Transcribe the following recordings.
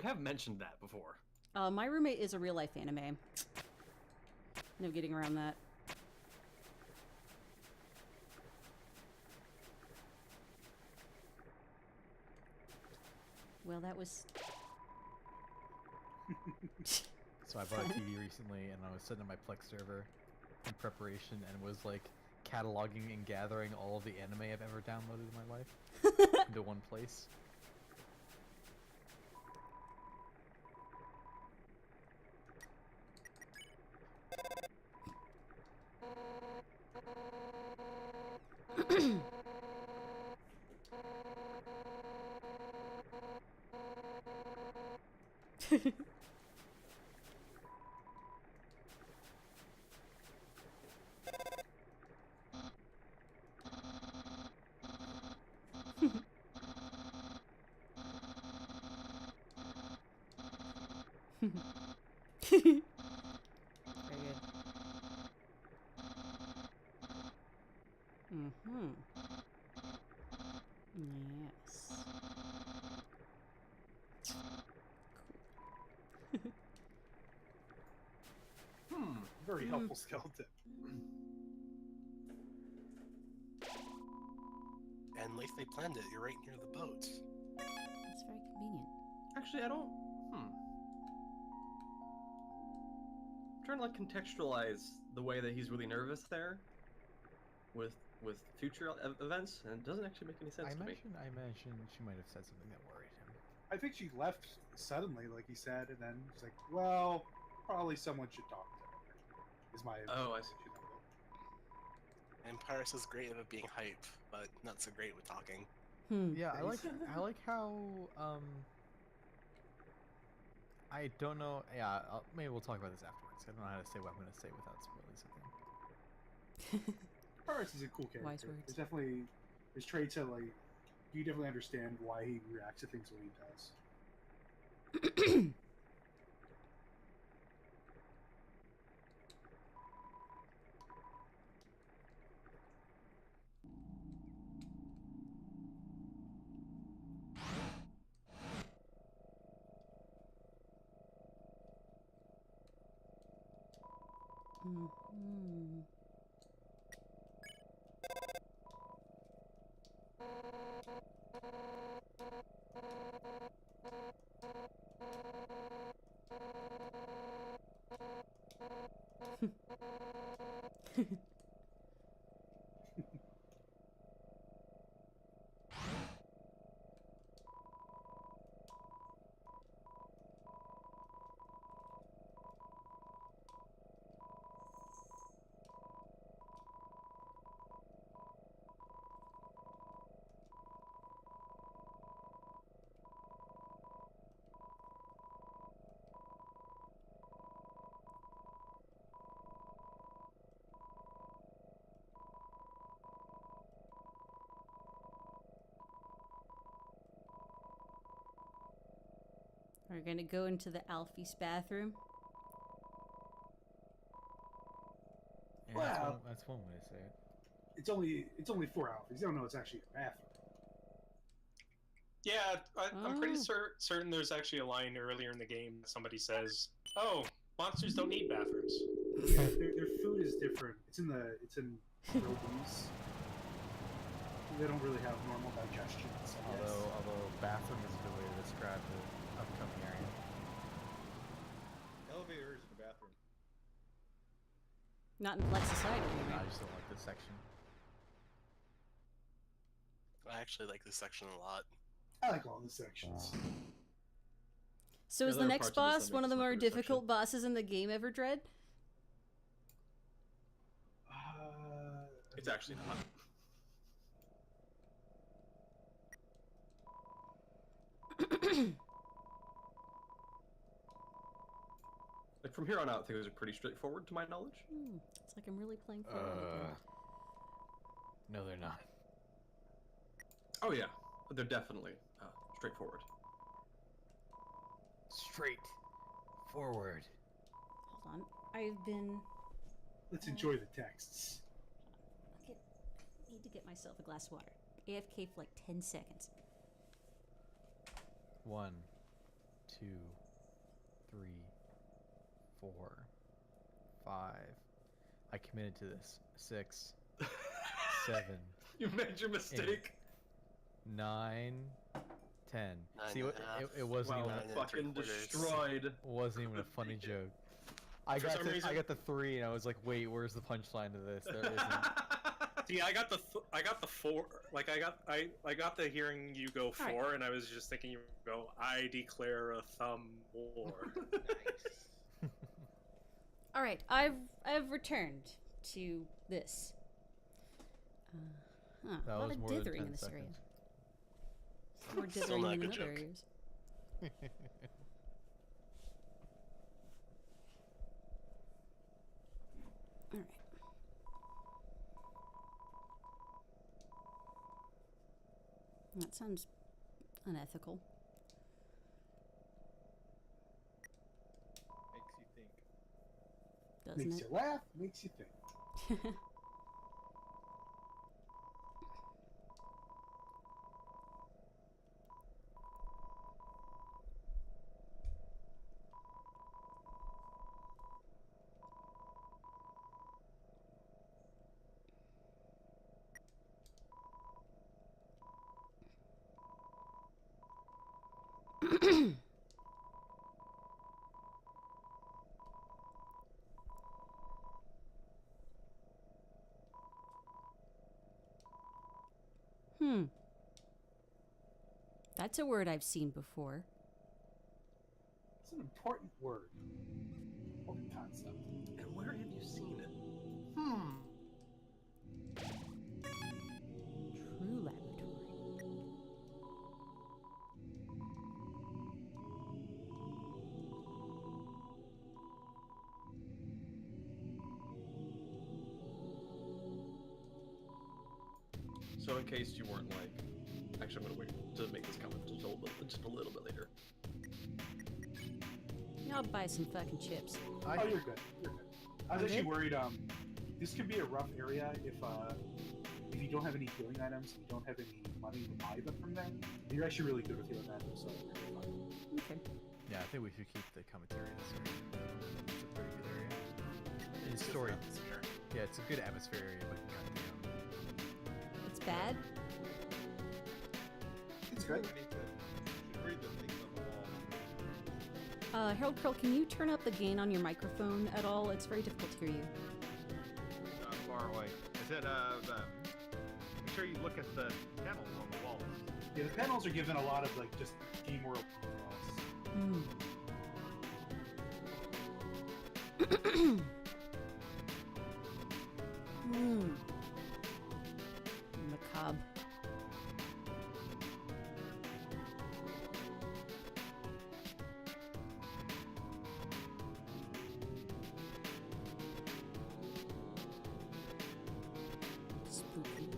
You have mentioned that before. My roommate is a real-life anime. No getting around that. Well, that was... So I bought a TV recently, and I was sitting on my Plex server in preparation, and was like cataloging and gathering all of the anime I've ever downloaded in my life into one place. Very good. Mm-hmm. Yes. Very helpful skeleton. And like they planned it, you're right near the boat. That's very convenient. Actually, I don't... I'm trying to like contextualize the way that he's really nervous there with future events, and it doesn't actually make any sense to me. I imagine she might have said something that worried him. I think she left suddenly, like he said, and then she's like, well, probably someone should talk to her. Is my Oh, I see. And Paris is great at being hype, but not so great with talking. Yeah, I like how I don't know. Yeah, maybe we'll talk about this afterwards. I don't know how to say what I'm going to say without spoiling something. Paris is a cool character. Wise words. There's traits that like you definitely understand why he reacts to things the way he does. Mm-hmm. We're gonna go into the Alfie's bathroom. Yeah, Wow. that's one way to say it. It's only 4 hours. You don't know it's actually a bathroom. Yeah, I'm pretty certain there's actually a line earlier in the game that somebody says, "Oh, monsters don't need bathrooms." Yeah, their food is different. It's in buildings. They don't really have normal digestion. So Although bathroom is a good way to describe the upcoming area. Elevator is the bathroom. Not in Black Society, maybe. I just don't like this section. I actually like this section a lot. I like all the sections. So is There the are next parts of this boss that one of the makes more sense for this difficult section. bosses in the game ever, Dread? It's actually not. Like from here on out, things are pretty straightforward to my knowledge. It's like I'm really playing Fortnite again. No, they're not. Oh yeah, they're definitely straightforward. Straight forward. Hold on. I've been... Let's enjoy the texts. I need to get myself a glass of water. AFK for like 10 seconds. 1, 2, 2, 3, 4, 5. I committed to this. 6, 7. You made your mistake. 9, 10. See, it wasn't Wow, even fucking destroyed. wasn't even a funny joke. I got the 3, and I was like, wait, where's the punchline to this? There isn't. See, I got the 4. Like I got the hearing you go 4, right. And I was just thinking you go. I declare a thumb war. Nice. All right, I've returned to this. A lot of dithering in this area. More dithering in other areas. All right. That sounds unethical. Makes you think. Doesn't makes it? you laugh, makes you think. That's a word I've seen before. It's an important word. Important concept. And where have you seen it? True laboratory. So in case you weren't like, actually I'm gonna wait to make this comment just a little bit later. I'll buy some fucking chips. Oh, you're good. You're good. I was actually worried. This could be a rough area if you don't have any healing items, and you don't have any money to buy them from them. You're actually really good with healing items, so you're fine. Okay. Yeah, I think we should keep the commentary in this area. It's a pretty good area. And it's story. Yeah, it's a good atmosphere area looking at the. It's bad. It's good. We need to read the things on the wall. Harold Curl, can you turn up the gain on your microphone at all? It's very difficult to hear you. Far away. I said, make sure you look at the panels on the walls. Yeah, the panels are given a lot of like just game world details. Macabre. Spooky.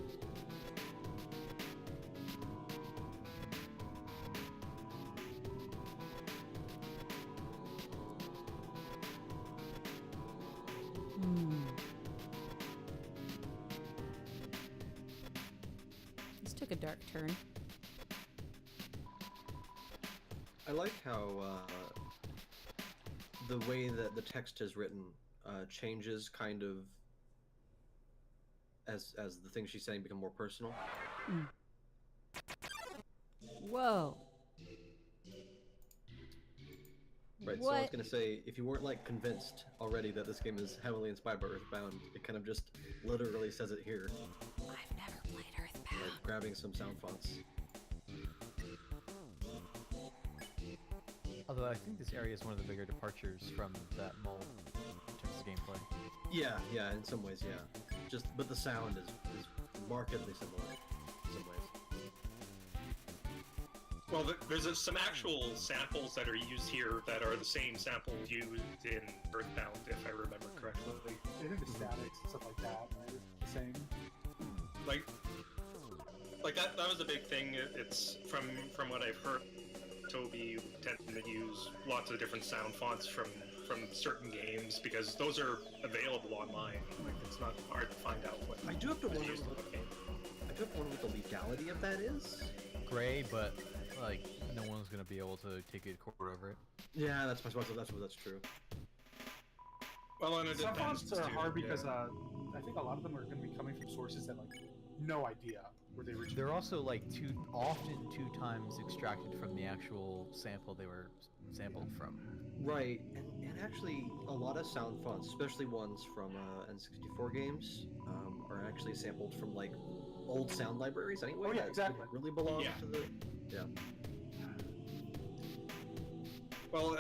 This took a dark turn. I like how the way that the text is written changes kind of as the things she's saying become more personal. Whoa. Right, What? so I was gonna say, if you weren't like convinced already that this game is heavily inspired by Earthbound, it kind of just literally says it here. I've never played Earthbound. Like grabbing some sound fonts. Although I think this area is one of the bigger departures from that mold in terms of gameplay. Yeah, in some ways, yeah. But the sound is markedly similar in some ways. Well, there's some actual samples that are used here that are the same samples used in Earthbound, if I remember correctly. I think the statics and stuff like that are the same. Like that was a big thing. It's from what I've heard. Toby tended to use lots of different sound fonts from certain games because those are available online. Like it's not hard to find out what. I do have to wonder used in what what game. the legality of that is. Gray, but like no one's gonna be able to take it court over it. Yeah, that's true. Well, and it Some depends. fonts are too, hard yeah. because I think a lot of them are going to be coming from sources that like no idea where they originally. They're also like often two times extracted from the actual sample they were sampled from. Right, and actually, a lot of sound fonts, especially ones from N64 games, are actually sampled from like old sound libraries anyway. Oh, yeah, that exactly. Really belong Yeah. to the. Yeah. Well,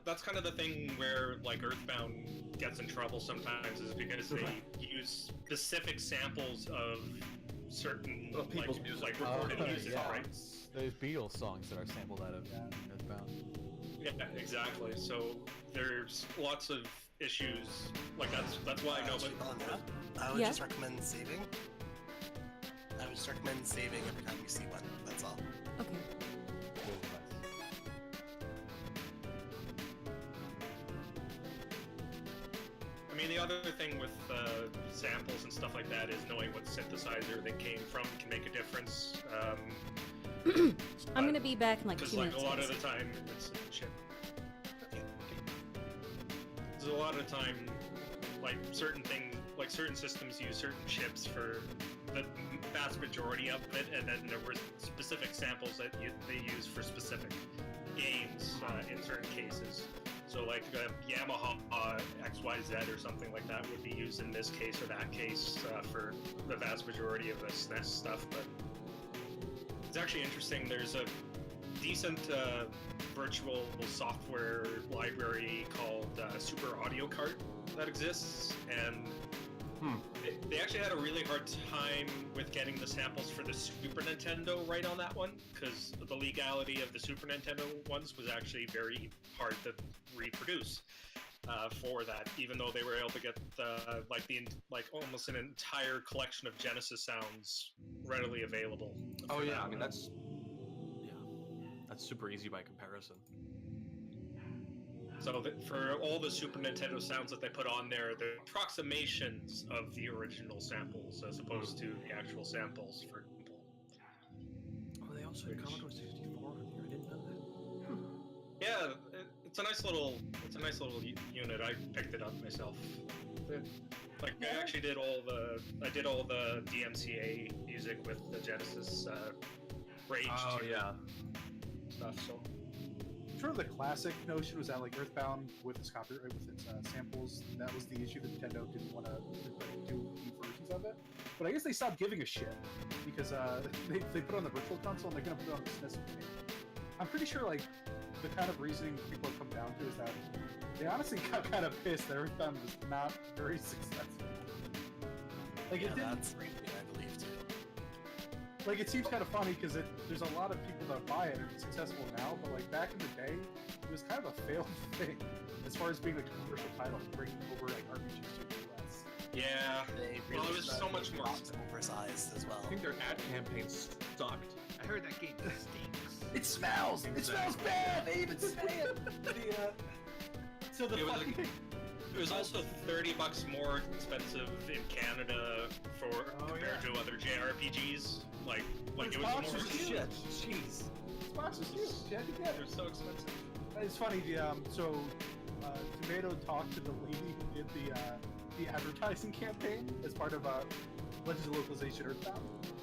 that's kind of the thing where like Earthbound gets in trouble sometimes, is because they use specific samples of certain people's music. like recorded music, yeah. right? Those Beatles songs that are sampled out of Earthbound. Yeah, exactly. So there's lots of issues like that's why I know. But I would Yeah. just recommend saving. I would just recommend saving every time you see one. That's all. Okay. Good advice. I mean, the other thing with samples and stuff like that is knowing what synthesizer they came from can make a difference. I'm gonna be back in like Because 2 like minutes. a lot guys. of the time, it's shit. There's a lot of time, like certain things, like certain systems use certain chips for the vast majority of it, and then there were specific samples that they use for specific games in certain cases. So like Yamaha XYZ or something like that would be used in this case or that case for the vast majority of the SNES stuff, but it's actually interesting. There's a decent virtual software library called Super Audio Cart that exists, and they actually had a really hard time with getting the samples for the Super Nintendo right on that one, because the legality of the Super Nintendo ones was actually very hard to reproduce for that, even though they were able to get like almost an entire collection of Genesis sounds readily available. Oh for yeah, that I mean one. that's super easy by comparison. So for all the Super Nintendo sounds that they put on there, they're approximations of the original samples as opposed to the actual samples, for example. Oh, they also had Commodore 64 on here. I didn't know that. Yeah, it's a nice little unit. I picked it up myself. Like I actually did all the DMCA music with the Genesis Rage 2 stuff. So. Sort of the classic notion was that like Earthbound with its copyright, with its samples, that was the issue that Nintendo didn't want to do new versions of it. But I guess they stopped giving a shit because they put it on the Virtual Console and they're gonna put it on the SNES. I'm pretty sure like the kind of reasoning people have come down to is that they honestly got kind of pissed that Earthbound was not very successful. Like Yeah, it didn't. that's great, I believe too. Like, it seems kind of funny because there's a lot of people that buy it and it's successful now, but like back in the day, it was kind of a failed thing as far as being like a commercial title, bringing over like RPGs to the US. Yeah, They well, really it was so much more. oversized as well. I think their ad campaign sucked. I heard that game stinks. It smells! It smells bad! They even say it! So the It was fucking like- thing. It was also $30 more expensive in Canada compared to other JRPGs. Like it was more. Sponsors shit. Jeez. Sponsors huge. You had to get They're it. so expensive. It's funny. Tomato talked to the lady who did the advertising campaign as part of Legends of Localization Earthbound,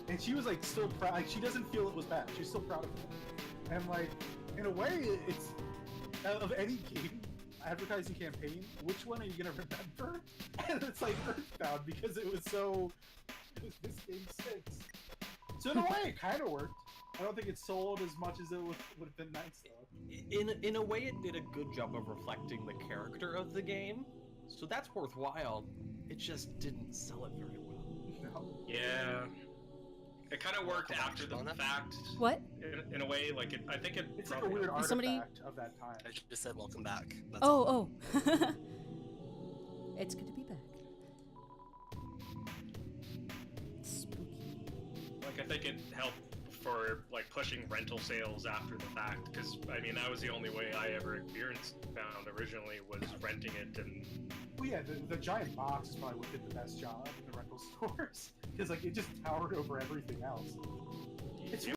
and she was like still proud. Like, she doesn't feel it was bad. She's still proud of it. And like in a way, it's of any game advertising campaign, which one are you gonna remember? And it's like Earthbound because it was this game stinks. So in a way, it kind of worked. I don't think it sold as much as it would have been nice though. In a way, it did a good job of reflecting the character of the game, so that's worthwhile. It just didn't sell it very well. No. Yeah, it kind of worked after the fact. What? In a way, like I think it. It's like a probably- weird artifact somebody- of that time. I just said welcome back. That's all. Oh. It's good to be back. Spooky. Like I think it helped for like pushing rental sales after the fact, because I mean that was the only way I ever experienced Bound originally was renting it, and Well, yeah, the giant box is probably what did the best job in the rental stores because like it just towered over everything else.